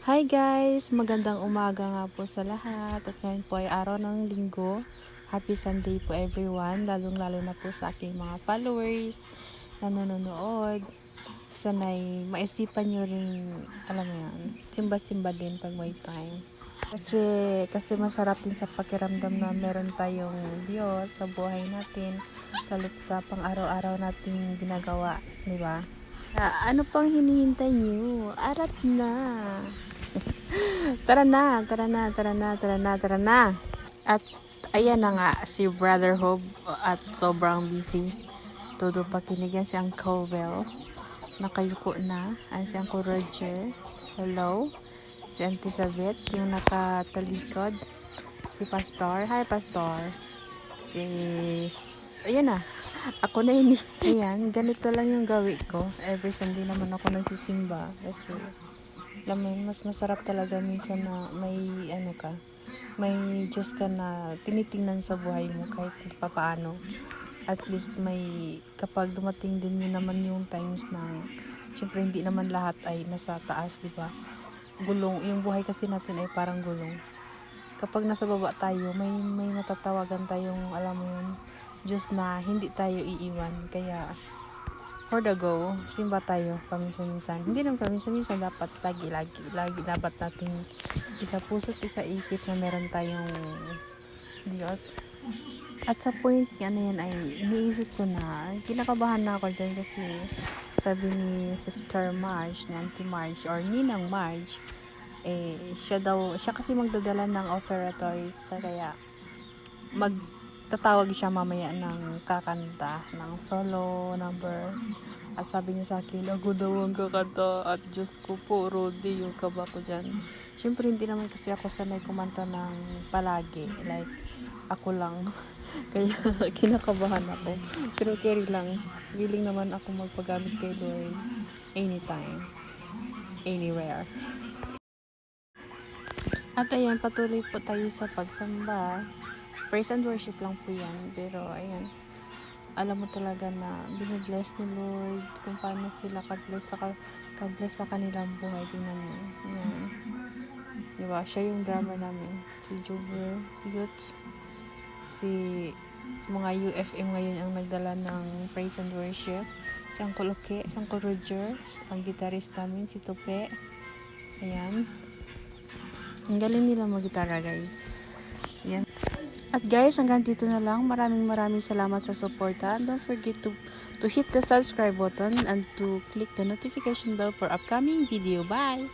Hi guys! Magandang umaga nga po sa lahat. At ngayon po ay araw ng linggo. Happy Sunday po everyone. Lalong-lalo na po sa aking mga followers na nanonood. Sana'y maisipan nyo rin, alam mo yan, simba-simba din pag may time. Kasi masarap din sa pakiramdam na meron tayong Diyos sa buhay natin. Lalo't sa pang-araw-araw nating ginagawa, di ba? Ano pang hinihintay nyo? Arat na! Tara na, tara na, tara na, tara na, tara na. At ayan na nga si Brother Hope at sobrang busy. Todo pakinigan si Uncle Well. Nakayuko na. Ayan si Uncle Roger. Hello. Si Auntie Sabet, yung nakatalikod. Si Pastor. Hi, Pastor. Si... Ayan na. Ako na ini. Ayan, ganito lang yung gawi ko. Every Sunday naman ako nagsisimba. Kasi alam mo, mas masarap talaga minsan na may Diyos ka na tinitingnan sa buhay mo kahit papaano. At least kapag dumating din yun naman yung times na, syempre hindi naman lahat ay nasa taas, di ba? Gulong, yung buhay kasi natin ay parang gulong. Kapag nasa baba tayo, may matatawagan tayong, alam mo yun, Diyos na hindi tayo iiwan. Kaya, for the go, simba tayo paminsan-minsan. Hindi naman paminsan-minsan, dapat lagi dapat nating isa puso't isa isip na meron tayong Diyos. At sa point nga na yan ay iniisip ko na, kinakabahan na ako dyan kasi sabi ni Sister Marge, ni Auntie Marge, or Ninang Marge, siya kasi magdadala ng offeratory, sa kaya magtatawag siya mamaya ng kakanta ng solo number. At sabi niya sa akin, ako daw ang kakanta at Diyos ko po, Rodi, yung kaba ko dyan. Siyempre, hindi naman kasi ako sanay kumanta ng palagi. Like, ako lang. Kaya, kinakabahan ako. Pero carry lang. Willing naman ako magpagamit kay Lord anytime, anywhere. At ayan, patuloy po tayo sa pagsamba. Praise and worship lang po yan. Pero, ayan, alam mo talaga na binibless ni Lord kung paano sila ka-bless sa kanilang buhay. Tingnan mo. Yan. Diba? Siya yung drummer namin. Si Juber Youths. Si mga UFM ngayon ang nagdala ng praise and worship. Si Uncle Oke, si Uncle Roger, ang guitarist namin, si Tupe. Ayan. Ang galing nila mag-gitara, guys. Yan. At guys, hanggang dito na lang. Maraming salamat sa suporta. Don't forget to hit the subscribe button and to click the notification bell for upcoming video. Bye!